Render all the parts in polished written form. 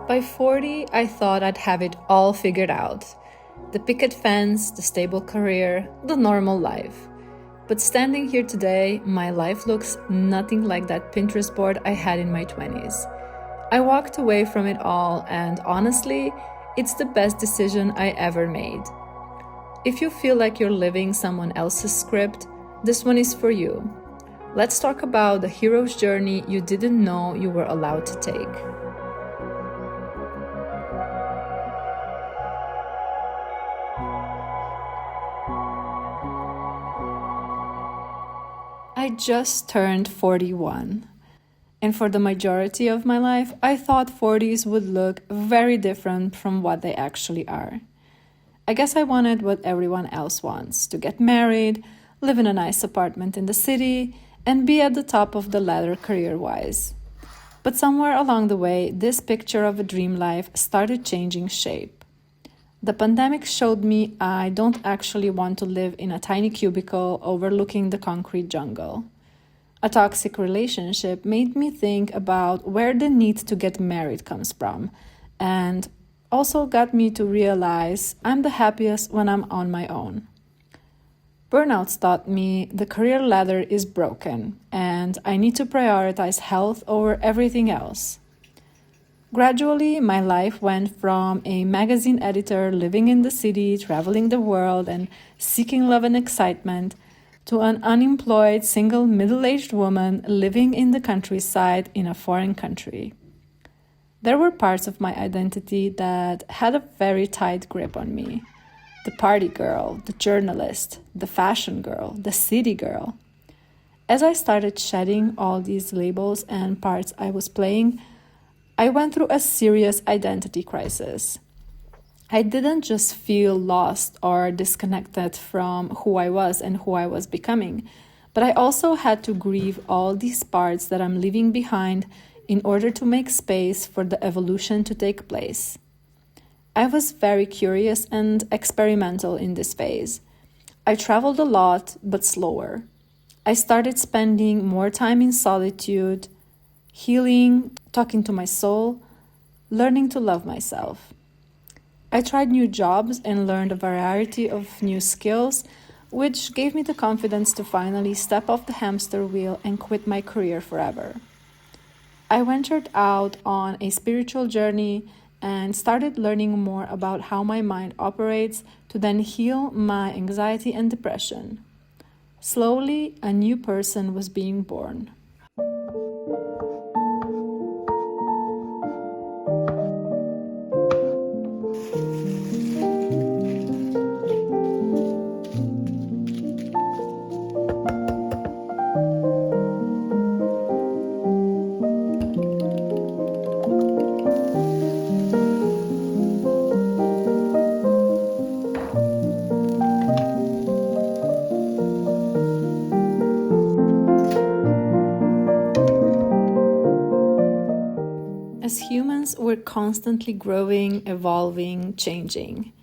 By 40, I thought I'd have it all figured out. The picket fence, the stable career, the normal life. But standing here today, my life looks nothing like that Pinterest board I had in my 20s. I walked away from it all, and honestly, it's the best decision I ever made. If you feel like you're living someone else's script, this one is for you. Let's talk about the hero's journey you didn't know you were allowed to take. I just turned 41. And for the majority of my life, I thought 40s would look very different from what they actually are. I guess I wanted what everyone else wants: to get married, live in a nice apartment in the city, and be at the top of the ladder career-wise. But somewhere along the way, this picture of a dream life started changing shape. The pandemic showed me I don't actually want to live in a tiny cubicle overlooking the concrete jungle. A toxic relationship made me think about where the need to get married comes from, and also got me to realize I'm the happiest when I'm on my own. Burnouts taught me the career ladder is broken, and I need to prioritize health over everything else. Gradually, my life went from a magazine editor living in the city, traveling the world, and seeking love and excitement, to an unemployed, single, middle-aged woman living in the countryside in a foreign country. There were parts of my identity that had a very tight grip on me. The party girl, the journalist, the fashion girl, the city girl. As I started shedding all these labels and parts I was playing, I went through a serious identity crisis. I didn't just feel lost or disconnected from who I was and who I was becoming, but I also had to grieve all these parts that I'm leaving behind in order to make space for the evolution to take place. I was very curious and experimental in this phase. I traveled a lot, but slower. I started spending more time in solitude, healing, talking to my soul, learning to love myself. I tried new jobs and learned a variety of new skills, which gave me the confidence to finally step off the hamster wheel and quit my career forever. I ventured out on a spiritual journey and started learning more about how my mind operates to then heal my anxiety and depression. Slowly, a new person was being born. As humans, we're constantly growing, evolving, changing.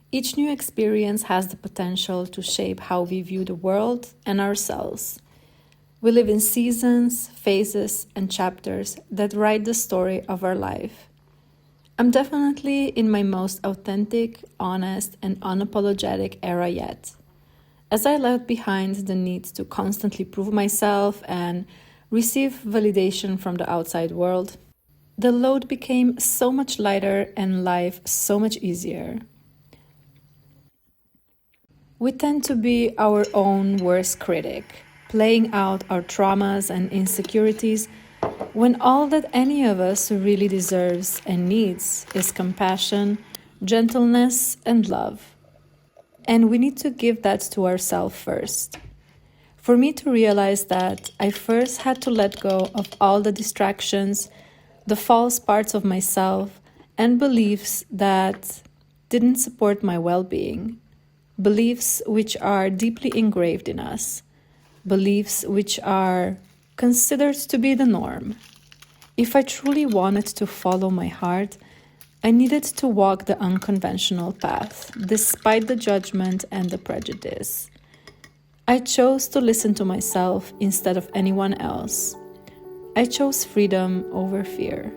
Each new experience has the potential to shape how we view the world and ourselves. We live in seasons, phases, and chapters that write the story of our life. I'm definitely in my most authentic, honest, and unapologetic era yet. As I left behind the need to constantly prove myself and receive validation from the outside world, the load became so much lighter and life so much easier. We tend to be our own worst critic, playing out our traumas and insecurities when all that any of us really deserves and needs is compassion, gentleness, and love. And we need to give that to ourselves first. For me to realize that, I first had to let go of all the distractions, the false parts of myself, and beliefs that didn't support my well-being. Beliefs which are deeply engraved in us. Beliefs which are considered to be the norm. If I truly wanted to follow my heart, I needed to walk the unconventional path, despite the judgment and the prejudice. I chose to listen to myself instead of anyone else. I chose freedom over fear.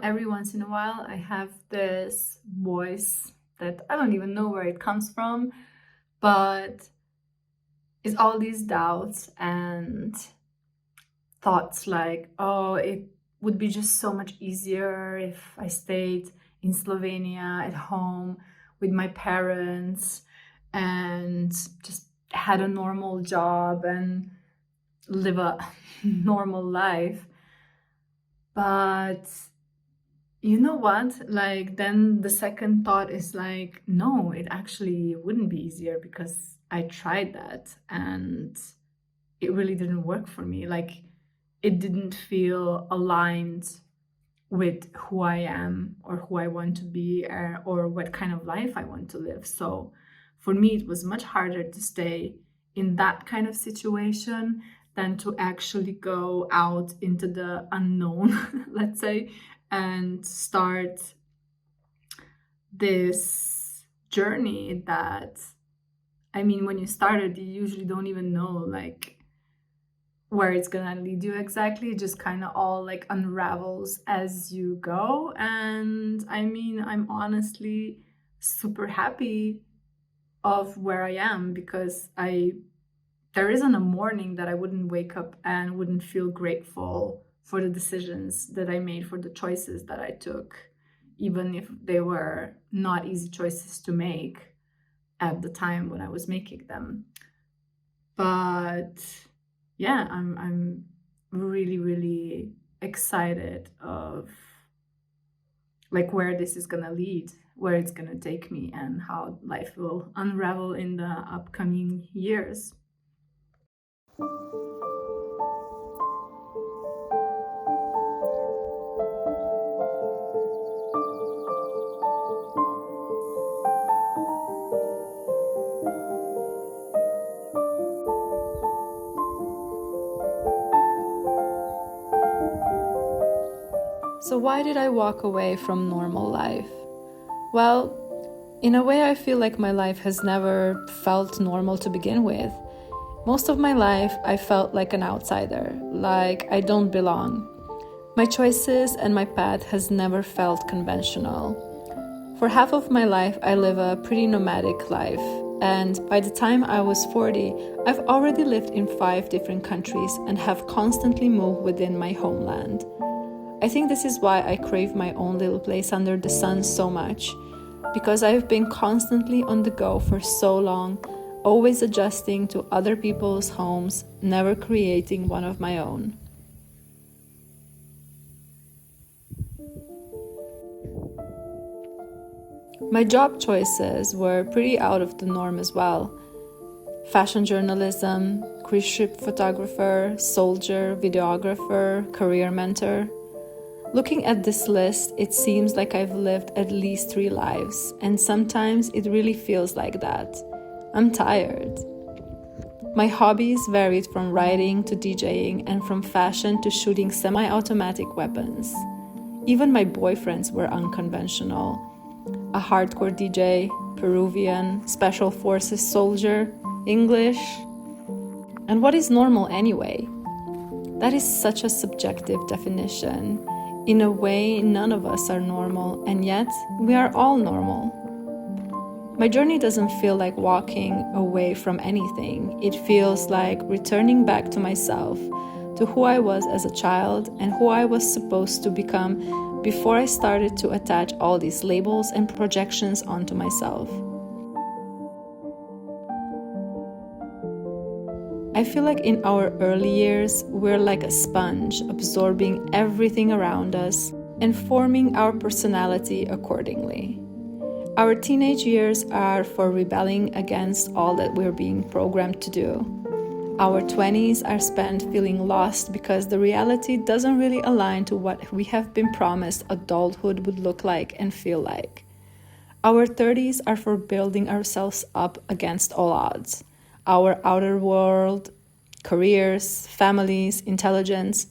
Every once in a while, I have this voice that I don't even know where it comes from, but it's all these doubts and thoughts like, oh, it would be just so much easier if I stayed in Slovenia at home with my parents and just had a normal job and live a normal life. But you know what? Then the second thought is no, it actually wouldn't be easier because I tried that and it really didn't work for me. It didn't feel aligned with who I am or who I want to be or what kind of life I want to live. So for me, it was much harder to stay in that kind of situation than to actually go out into the unknown, let's say, and start this journey that, when you started, you usually don't even know where it's gonna lead you exactly. It just kind of all unravels as you go. And I'm honestly super happy of where I am, because there isn't a morning that I wouldn't wake up and wouldn't feel grateful for the decisions that I made, for the choices that I took, even if they were not easy choices to make at the time when I was making them. But yeah, I'm really, really excited of where this is gonna lead, where it's gonna take me, and how life will unravel in the upcoming years. So why did I walk away from normal life? Well, in a way, I feel like my life has never felt normal to begin with. Most of my life, I felt like an outsider, like I don't belong. My choices and my path has never felt conventional. For half of my life, I live a pretty nomadic life, and by the time I was 40, I've already lived in 5 different countries and have constantly moved within my homeland. I think this is why I crave my own little place under the sun so much, because I've been constantly on the go for so long, always adjusting to other people's homes, never creating one of my own. My job choices were pretty out of the norm as well. Fashion journalism, cruise ship photographer, soldier, videographer, career mentor. Looking at this list, it seems like I've lived at least 3 lives, and sometimes it really feels like that. I'm tired. My hobbies varied from writing to DJing and from fashion to shooting semi-automatic weapons. Even my boyfriends were unconventional. A hardcore DJ, Peruvian, special forces soldier, English. And what is normal anyway? That is such a subjective definition. In a way, none of us are normal, and yet we are all normal. My journey doesn't feel like walking away from anything. It feels like returning back to myself, to who I was as a child and who I was supposed to become before I started to attach all these labels and projections onto myself. I feel like in our early years, we're like a sponge, absorbing everything around us and forming our personality accordingly. Our teenage years are for rebelling against all that we're being programmed to do. Our 20s are spent feeling lost because the reality doesn't really align to what we have been promised adulthood would look like and feel like. Our 30s are for building ourselves up against all odds. Our outer world, careers, families, intelligence.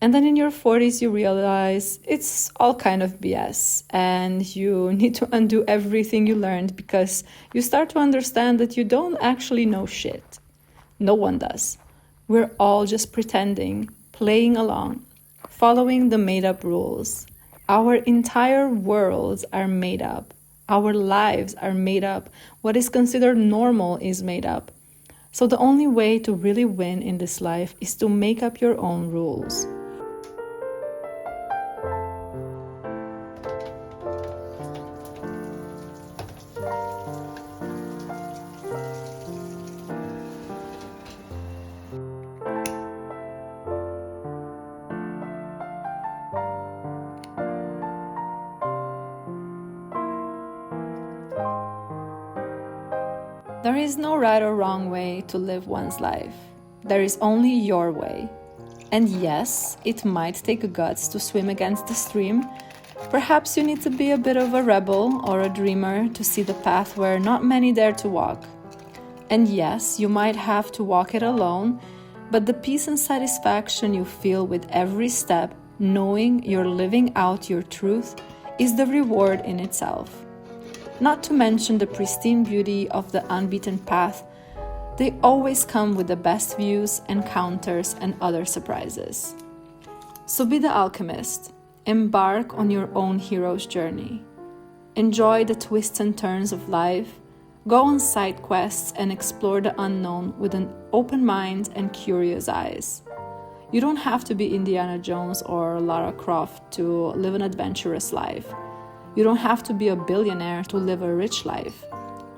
And then in your 40s, you realize it's all kind of BS and you need to undo everything you learned because you start to understand that you don't actually know shit. No one does. We're all just pretending, playing along, following the made-up rules. Our entire worlds are made up. Our lives are made up. What is considered normal is made up. So the only way to really win in this life is to make up your own rules. There is no right or wrong way to live one's life. There is only your way. And yes, it might take guts to swim against the stream. Perhaps you need to be a bit of a rebel or a dreamer to see the path where not many dare to walk. And yes, you might have to walk it alone, but the peace and satisfaction you feel with every step, knowing you're living out your truth, is the reward in itself. Not to mention the pristine beauty of the unbeaten path. They always come with the best views, encounters, and other surprises. So be the alchemist. Embark on your own hero's journey. Enjoy the twists and turns of life. Go on side quests and explore the unknown with an open mind and curious eyes. You don't have to be Indiana Jones or Lara Croft to live an adventurous life. You don't have to be a billionaire to live a rich life.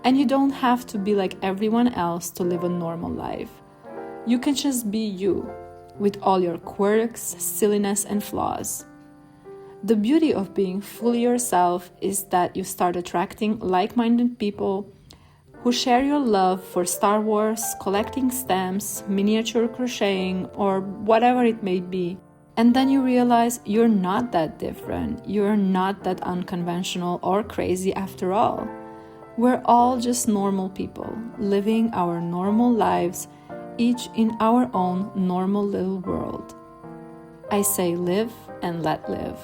And you don't have to be like everyone else to live a normal life. You can just be you, with all your quirks, silliness, and flaws. The beauty of being fully yourself is that you start attracting like-minded people who share your love for Star Wars, collecting stamps, miniature crocheting, or whatever it may be. And then you realize you're not that different, you're not that unconventional or crazy after all. We're all just normal people, living our normal lives, each in our own normal little world. I say live and let live.